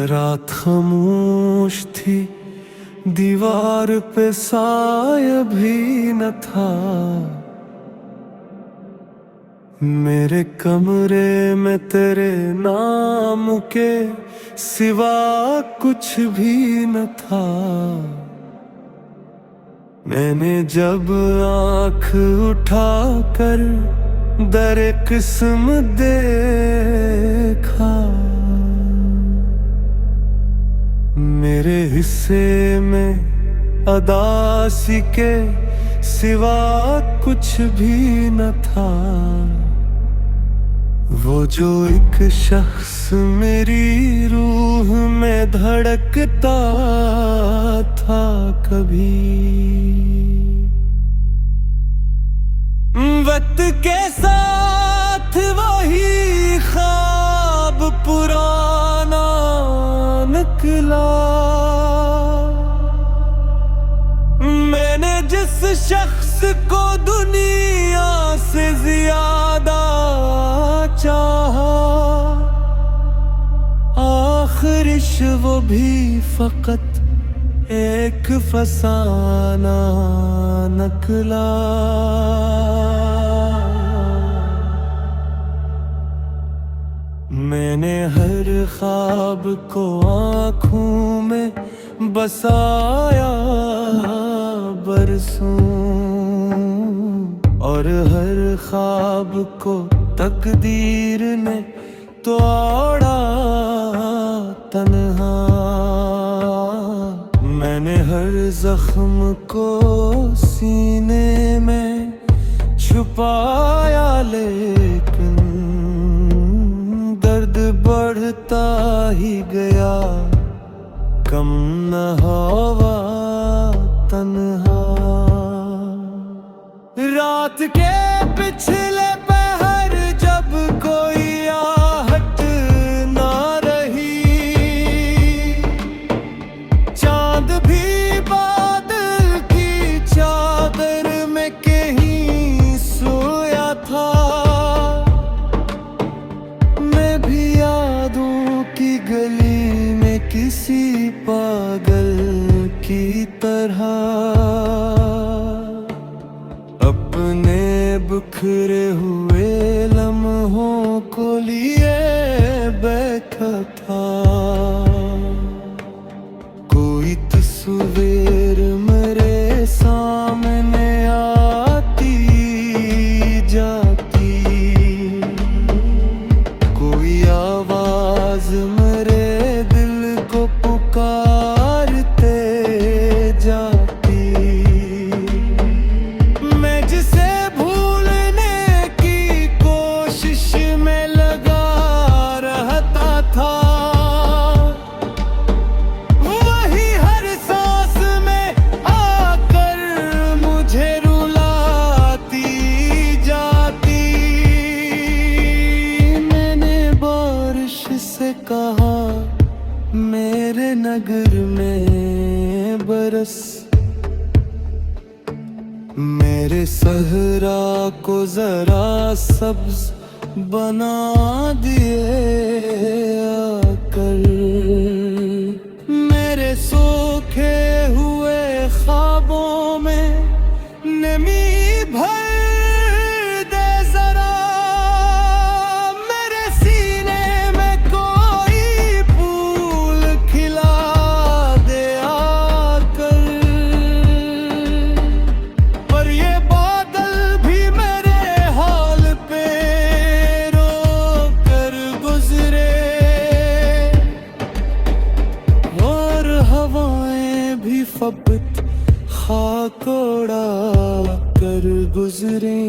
रात खामोश थी, दीवार पे साया भी न था। मेरे कमरे में तेरे नाम के सिवा कुछ भी न था। मैंने जब आँख उठाकर दर किस्म देखा, मेरे हिस्से में अदासी के सिवा कुछ भी न था। वो जो एक शख्स मेरी रूह में धड़कता था कभी, वक्त के साथ वही ख्वाब पुराना निकला। मैंने जिस शख्स को दुनिया से ज्यादा चाहा, आखिरिश वो भी फकत एक फसाना निकला। मैंने हर ख्वाब को आँखों में बसाया बरसों, और हर ख्वाब को तकदीर ने तोड़ा तन्हा। मैंने हर जख्म को सीने में छुपाया, लेकिन दर्द बढ़ता ही गया, कम न हुआ तन्हा। रात के पिछले पहर जब कोई आहट ना रही, चांद भी बादल की चादर में कहीं सोया था। मैं भी यादों की गली में किसी पागल की तरह अपने बिखरे हुए लम्हों को लिए बैठा था। कोई तस्वीर मेरे सामने आती जाती, कोई आवाज मेरे दिल को पुकारते जाती। मैं जिसे भूलने की कोशिश में लगा रहता था, वही हर सांस में आकर मुझे रुलाती जाती। मैंने बारिश से कहा मेरे नगर में बरस, मेरे सहरा को जरा सब्ज बना दिए आकर। मेरे सूखे हुए ख्वाबों में नमी भर दे जरा, मेरे सीने में कोई फूल खिला दे आकर। पर ये बादल भी मेरे हाल पे रो कर गुजरे, और हवाएं भी फबत खाक उड़ा कर गुजरे।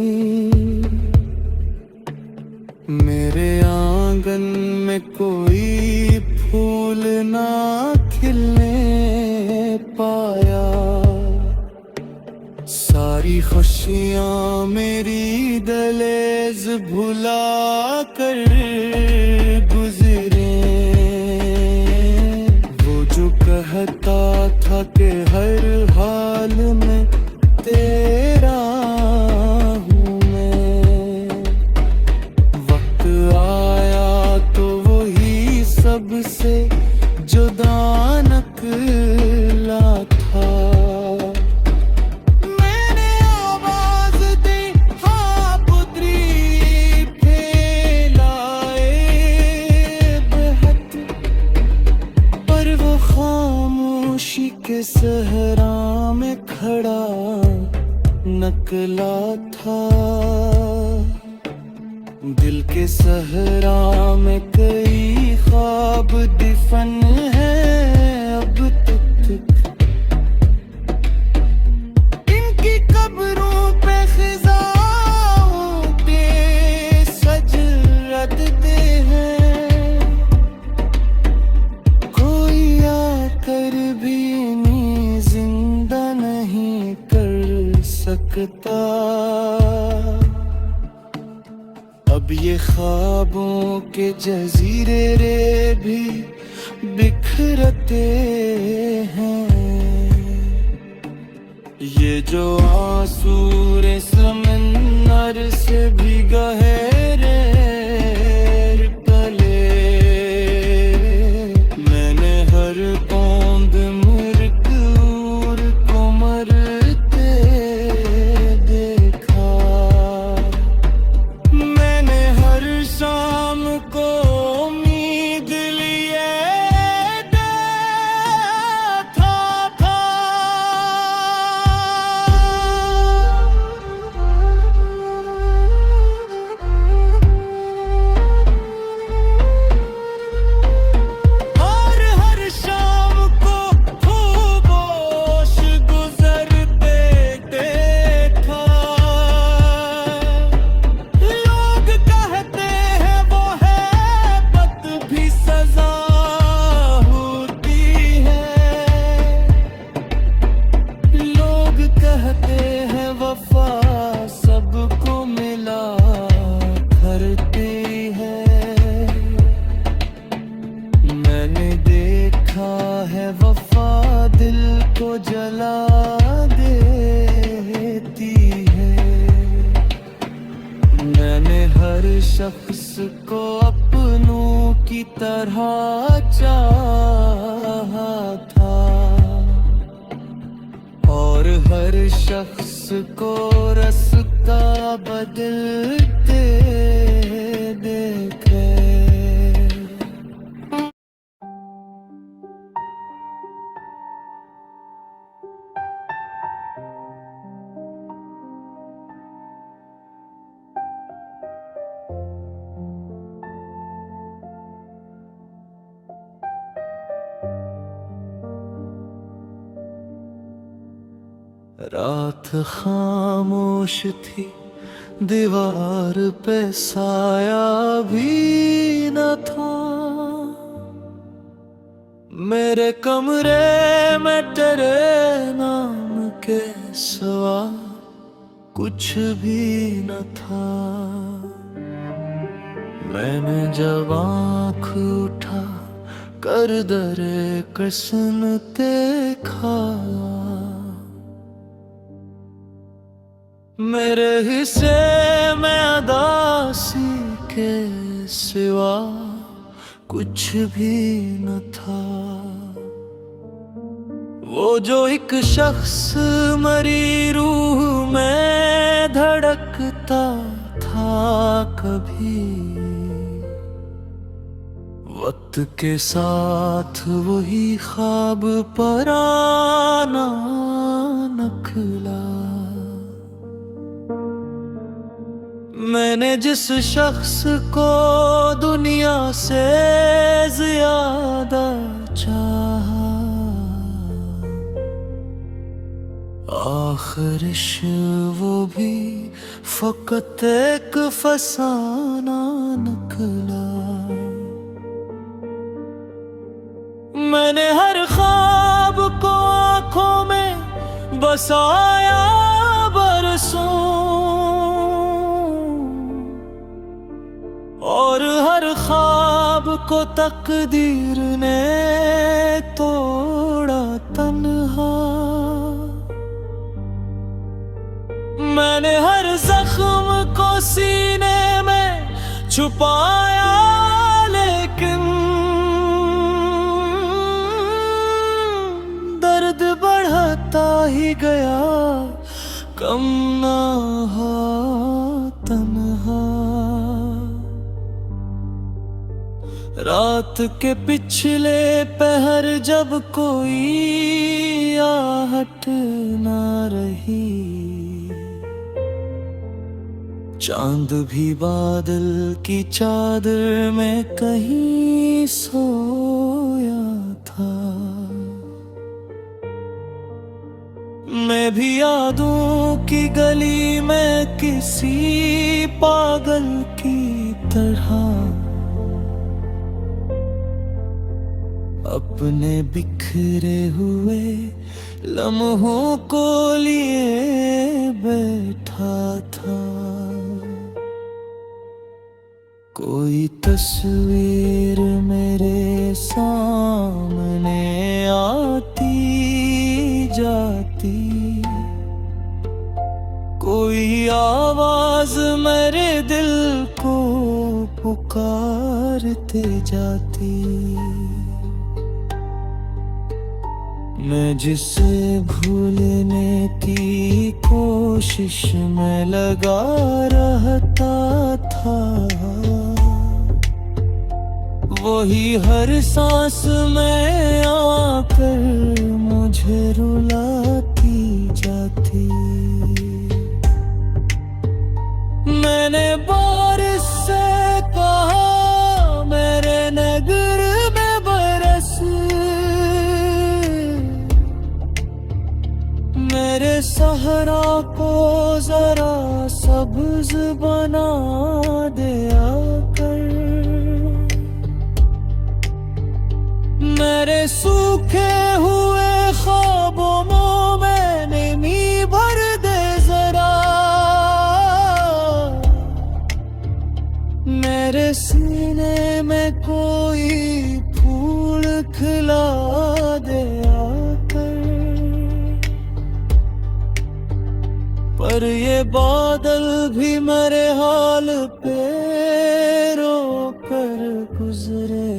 मेरे आंगन में कोई फूल ना खिलने पाया, सारी खुशियां मेरी दहलीज भुला कर गुजरे। के सहरा में खड़ा नकला था। दिल के सहरा में कई ख्वाब दिफन है अब तक। इनकी कब्रों पे खिज़ाओं पे सज रटते हैं। कोई आकर भी इन्हें जिंदा नहीं कर सकता। अब ये ख्वाबों के जजीरे रे भी बिखरते हैं। ये जो आंसू रे समंदर से भी गहरे तले। मैंने हर बूंद मरकूर को मरते देखा। मैंने हर शाम को उम्मीद लिए बैठा था। और हर शाम को खूबोश गुजरते देखा। लोग कहते हैं वो है बत भी सजा होती है। लोग कहते हैं वफा सबको मिला करती है। मैंने देखा है वफा दिल को जला देती है। मैंने हर शख्स को अपनों की तरह चाहा था। और हर शख्स को रास्ता बदलते देखे। रात खामोश थी, दीवार पे साया भी न था। मेरे कमरे में तेरे नाम के सिवा कुछ भी न था। मैंने जब आँख उठा कर दरे कृष्ण देखा। मेरे हिस्से में अदासी के सिवा कुछ भी न था। वो जो एक शख्स मरी रूह में धड़कता था कभी, वक्त के साथ वही ख्वाब पराना नखला। मैंने जिस शख्स को दुनिया से ज्यादा चाहा, आखिरिश वो भी फकत एक फसाना निकला। मैंने हर ख्वाब को आंखों में बसाया बरसों, और हर ख्वाब को तकदीर ने तोड़ा तन्हा। मैंने हर जख्म को सीने में छुपाया, लेकिन दर्द बढ़ता ही गया, कम ना हो तन्हा। रात के पिछले पहर जब कोई आहट ना रही, चांद भी बादल की चादर में कहीं सोया था। मैं भी यादों की गली में किसी पागल की तरह अपने बिखरे हुए लम्हों को लिए बैठा था। कोई तस्वीर मेरे सामने आती जाती, कोई आवाज मेरे दिल को पुकारते जाती। मैं जिसे भूलने की कोशिश में लगा रहता था, वही हर सांस में आकर मुझे रुलाती जाती। मैंने बारिश से कहा मेरे नगर में बरस, मेरे सहरा को जरा सब्ज बना दे आकर। मेरे सूखे हुए ख्वाबों में नमी भर दे जरा, मेरे सीने में कोई फूल खिला दे आकर। पर ये बादल भी मेरे हाल पे रो कर गुजरे,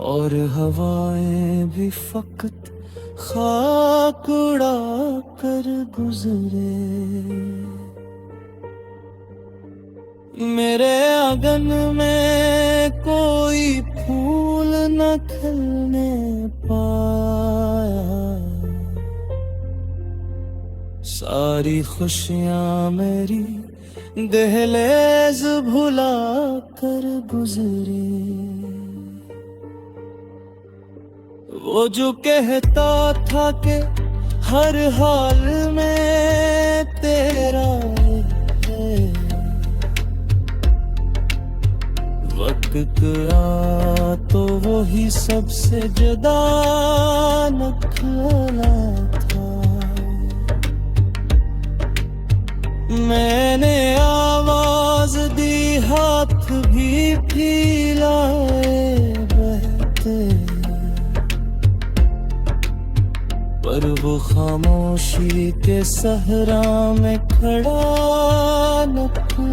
और हवाएं भी फकत खाक उड़ा कर गुजरे। मेरे आंगन में कोई फूल न खिलने पाया, सारी खुशियां मेरी दहलीज भुला कर गुजरी। वो जो कहता था कि हर हाल में तेरा है, वक्त आ तो वही सबसे जुदा निकला था। मैंने आवाज दी हाथ भी फैलाए बहते, पर वो खामोशी के सहरा में खड़ा न था।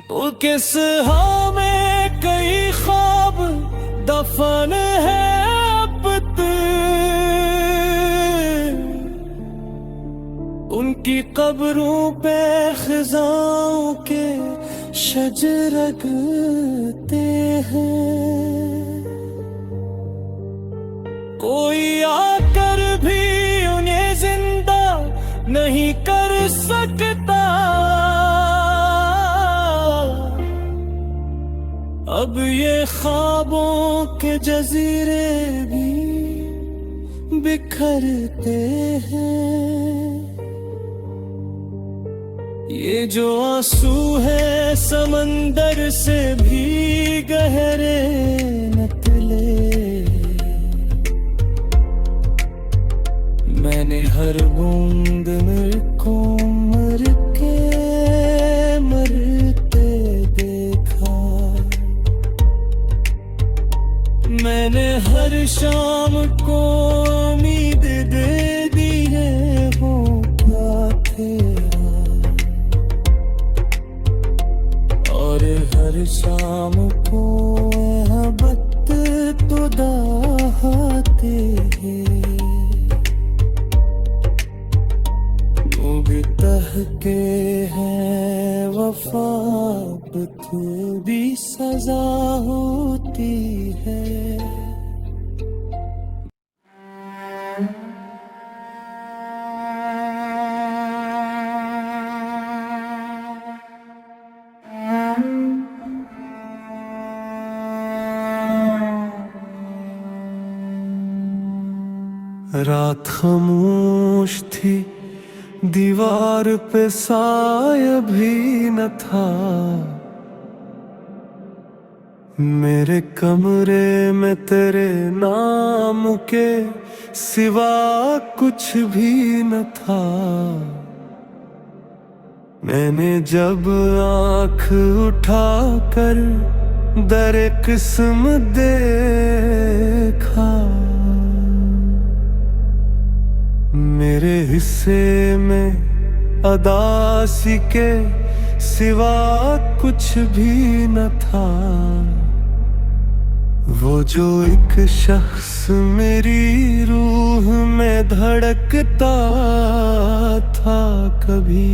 वो किस हाँ में कई ख्वाब दफन है अब उनकी कब्रों पे खिजाओं के शजर रखते हैं। कोई आकर भी उन्हें जिंदा नहीं कर सकता, अब ये ख्वाबों के जजीरे भी बिखरते हैं। ये जो आंसू है समंदर से भी गहरे निकले, मैंने हर बूंद मेरे को मर के मरते देखा। मैंने हर शाम को उम्मीद दे दी है, वो क्या तेरा। और हर शाम को मोहब्बत तो दाहते हैं, तू भी तहके हैं वफा, तू भी सजा होती है। रात खामोश थी, दीवार पे साया भी न था, मेरे कमरे में तेरे नाम के सिवा कुछ भी न था। मैंने जब आँख उठाकर दरे किस्म देखा, मेरे हिस्से में अदासी के सिवा कुछ भी न था। वो जो एक शख्स मेरी रूह में धड़कता था कभी,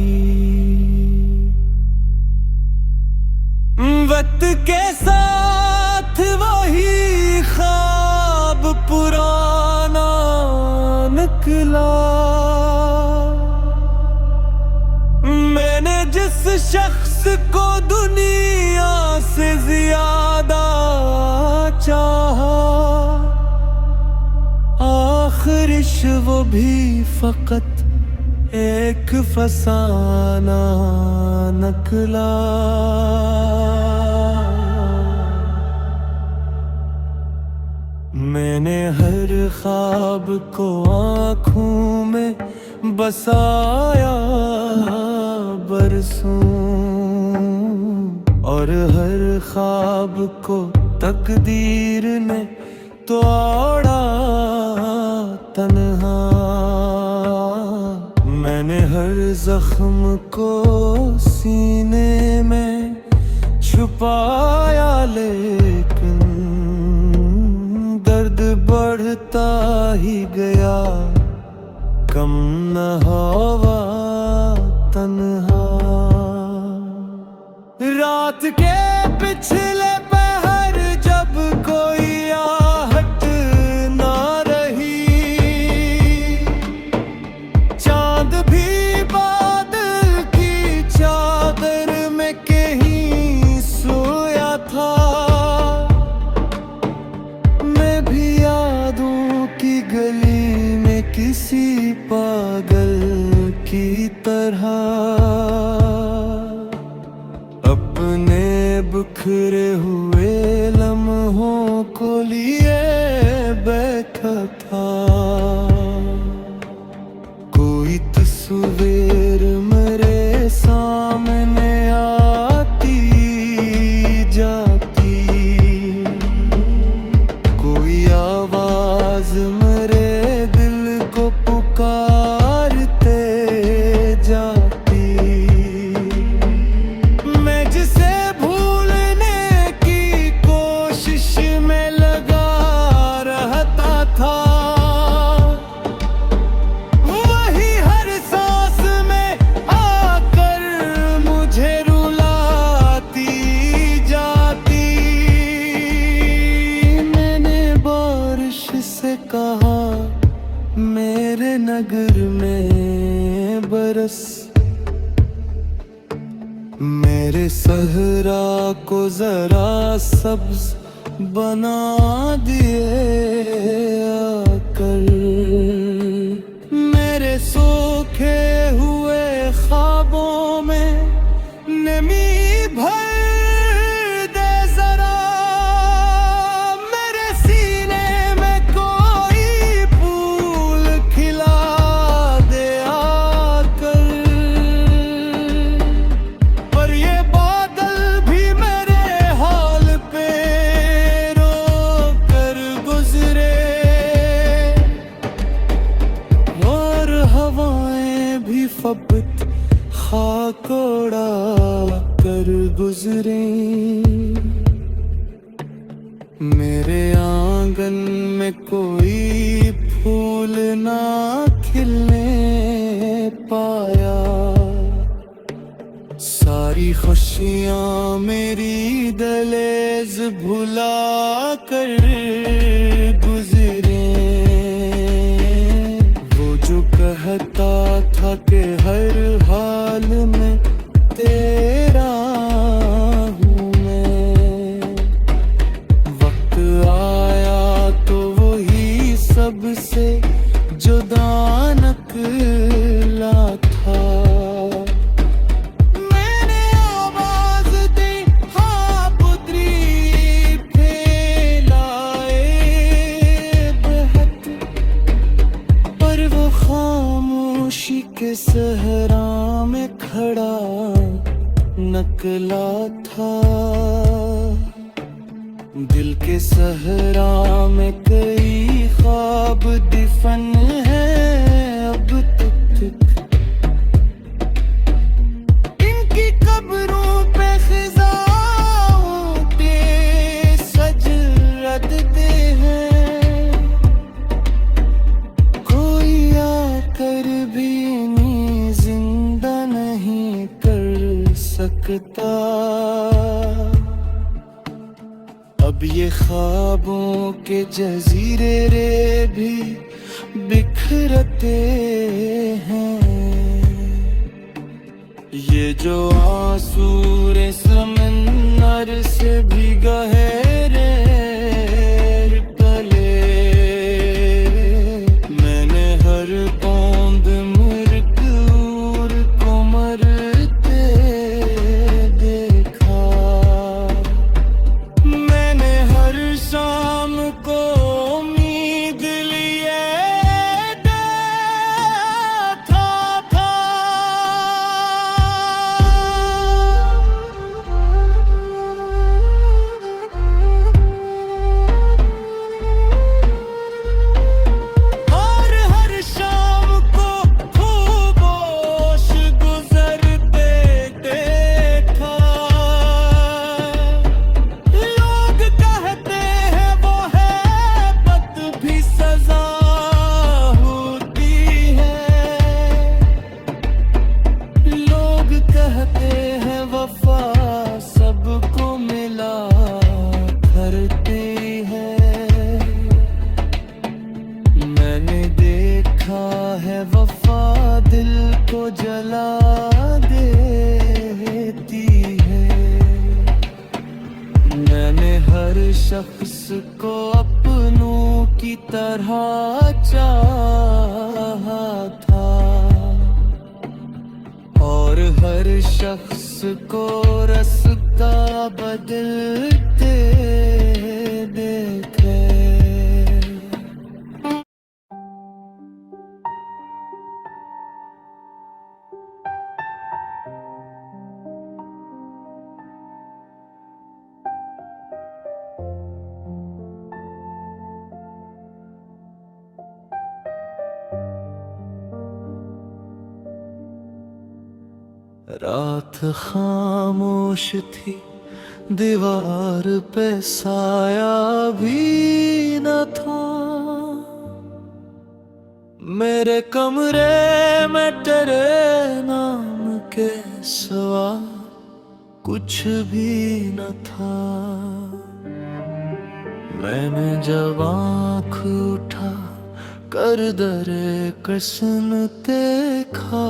वक्त के साथ वही ख्वाब पुराना निकला। मैंने जिस शख्स को दुनिया से ज्यादा चाहा, आखिरिश वो भी फकत एक फसाना निकला। मैंने हर ख्वाब को आँखों में बसाया बरसों, और हर ख्वाब को तकदीर ने तोड़ा तन्हा। मैंने हर जख्म को सीने में छुपाया, लेकिन दर्द बढ़ता ही गया, कम न हुआ तन्हा। रात के पिछले पहर जब कोई आहट ना रही, चांद भी बादल की चादर में कहीं सोया था। मैं भी यादों की गली में किसी पागल की तरह अपने बिखरे हुए लम्हों को लिए बैठा था। कोई तस्वीर मेरे सामने आती जाती, कोई आवाज मेरे दिल को पुकारते जाती। मैं जिसे भूलने की कोशिश में लगा रहता था, वही हर सांस में आकर मुझे रुलाती जाती। मैंने बारिश से कहा मेरे नगर में बरस, मेरे सहरा को जरा सब्ज बना दिए आकर। मेरे सूखे हुए ख्वाबों में नमी भर दे जरा, मेरे सीने में कोई फूल खिला दे आकर। पर ये बादल भी मेरे हाल पे रो कर गुजरे, मोहब्बत खाकोड़ा कर गुजरे। मेरे आंगन में कोई फूल ना खिलने पाया, सारी खुशियां मेरी दहलीज भुला कर गुजरे। वो जो कहता था कि हर हाल में तेरा हूँ मैं, वक्त आया तो वही सबसे जुदा निकला था। मैंने आवाज दी, हाँ पुत्री फैलाए बहत, पर वो खामोशी के सहरा में खड़ा नकला था। दिल के सहरा में कई ख्वाब दफन है अब तक, इनकी कब्रों पे खिज़ाओं पे सज रदते हैं। कोई आकर भी इन्हें जिंदा नहीं कर सकता। अब ये ख्वाबों के जजीरे रे भी बिखरते हैं। ये जो आंसू रे समंदर से भी गहरे गले, मैंने हर बूंद मृत्यु को मरते देखा। मैंने हर शाम को उम्मीद लिए देखा था। और हर शाम को खूबोश गुजरते देखा। लोग कहते हैं वो है बद भी सजा होती है। लोग कहते हैं वफा सबको मिला करती है। मैंने देखा है वफा दिल को जला देती है। मैंने हर शख्स को अपनों की तरह चाहा था, और हर शख्स को रास्ता बदलते देखे। रात खामोश थी, दीवार पे साया भी न था। मेरे कमरे में तेरे नाम के सिवा कुछ भी न था। मैंने जब आँख उठा कर दरे कृष्ण देखा।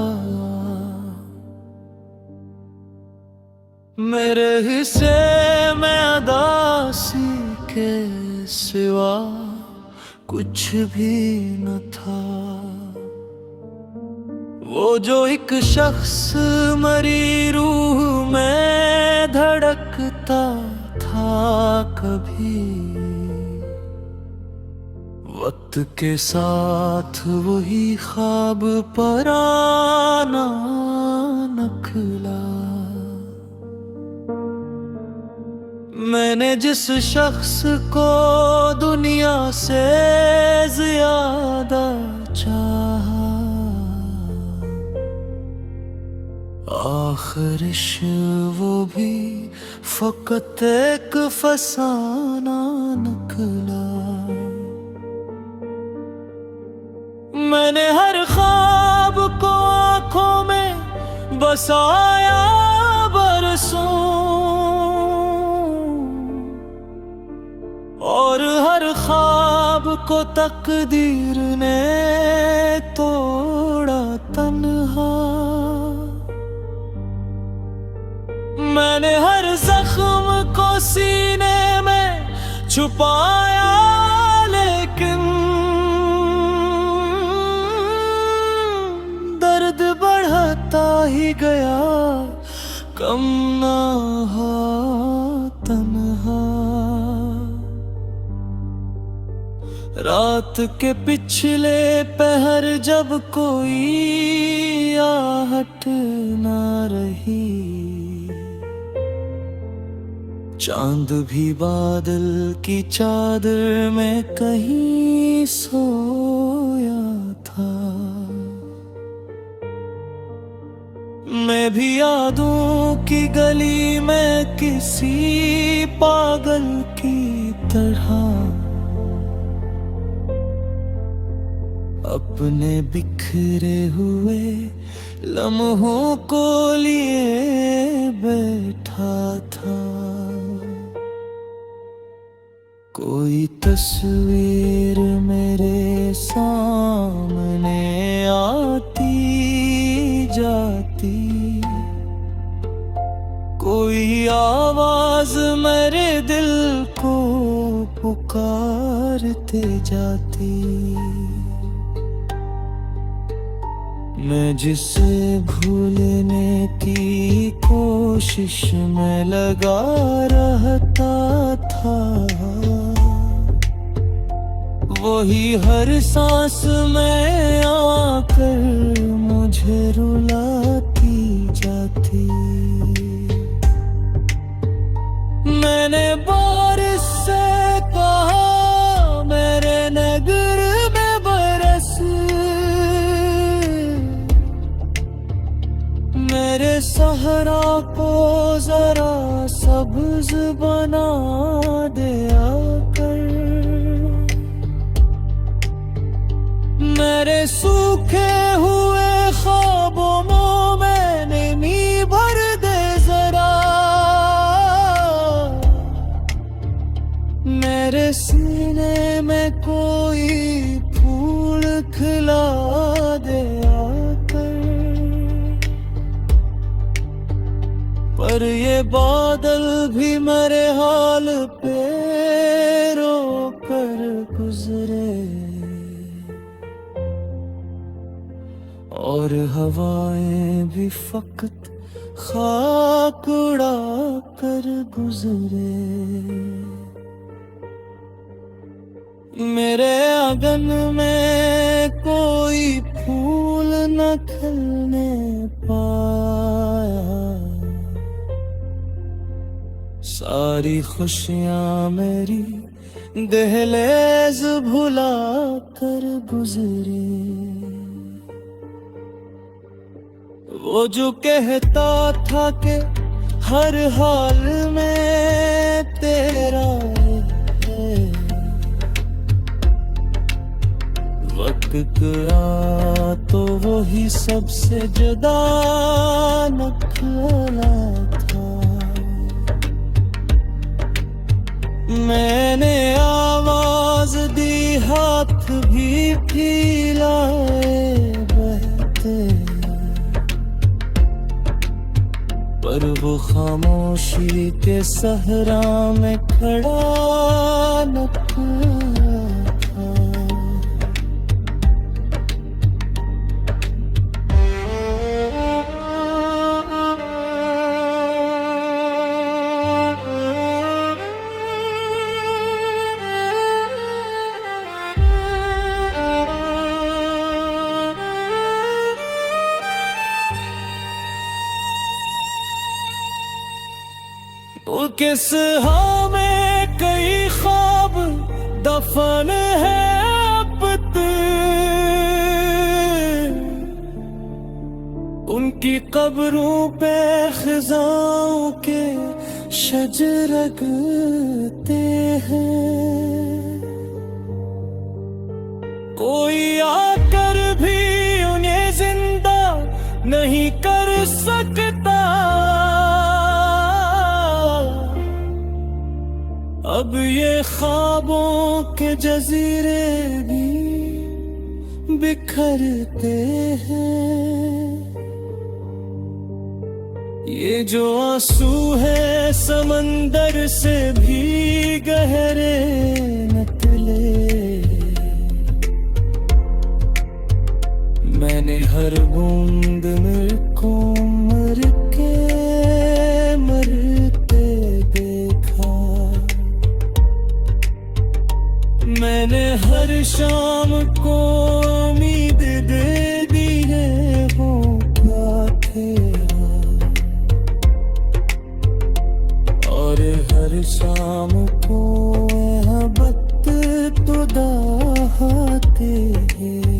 मेरे हिस्से में अदासी के सिवा कुछ भी न था। वो जो एक शख्स मरी रूह में धड़कता था कभी, वक्त के साथ वही ख्वाब पराना नखला। मैंने जिस शख्स को दुनिया से ज्यादा चाहा, आखिरिश वो भी फकत एक फसाना निकला। मैंने हर ख्वाब को आंखों में बसाया बरसों, और हर ख्वाब को तकदीर ने तोड़ा तन्हा। मैंने हर जख्म को सीने में छुपाया, लेकिन दर्द बढ़ता ही गया, कम ना हो तन्हा। रात के पिछले पहर जब कोई आहट ना रही, चांद भी बादल की चादर में कहीं सोया था। मैं भी यादों की गली में किसी पागल की तरह अपने बिखरे हुए लम्हों को लिए बैठा था। कोई तस्वीर मेरे सामने आती जाती, कोई आवाज मेरे दिल को पुकारते जाती। मैं जिसे भूलने की कोशिश में लगा रहता था, वही हर सांस में आकर मुझे रुलाती जाती। मैंने बारिश से कहा मेरे नगर में बरस, मेरे सहरा को जरा सब्ज बना दे आकर। मेरे सूखे हुए ख्वाबों में नमी भर दे जरा, मेरे सीने में कोई फूल खिला दे आकर। पर ये बादल भी मेरे हाल पे रो कर गुजरे, और हवाएं भी फकत खाक उड़ा कर गुजरे। मेरे आंगन में कोई फूल न खिलने पाया, सारी खुशियां मेरी दहलीज भुला कर गुजरे। वो जो कहता था कि हर हाल में तेरा है, वक्त आ तो वही सबसे जुदा निकला था। मैंने आवाज दी, हाथ भी फैलाए बहते, पर वो खामोशी के सहरा में खड़ा न था। किस हाँ में कई ख्वाब दफन है अब तक, उनके उनकी कब्रों पे खिजाओं के शजरगते हैं। कोई आकर भी उन्हें जिंदा नहीं कर सकता। अब ये ख्वाबों के जजीरे भी बिखरते हैं। ये जो आंसू है समंदर से भी गहरे निकले। मैंने हर बूंद को मरते देखा। मैंने हर शाम को उम्मीद दे दी है वो क्या थे। और हर शाम को मोहब्बत तो दाहते हैं।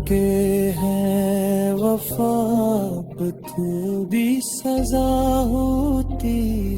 के हैं वफा, भी सजा होती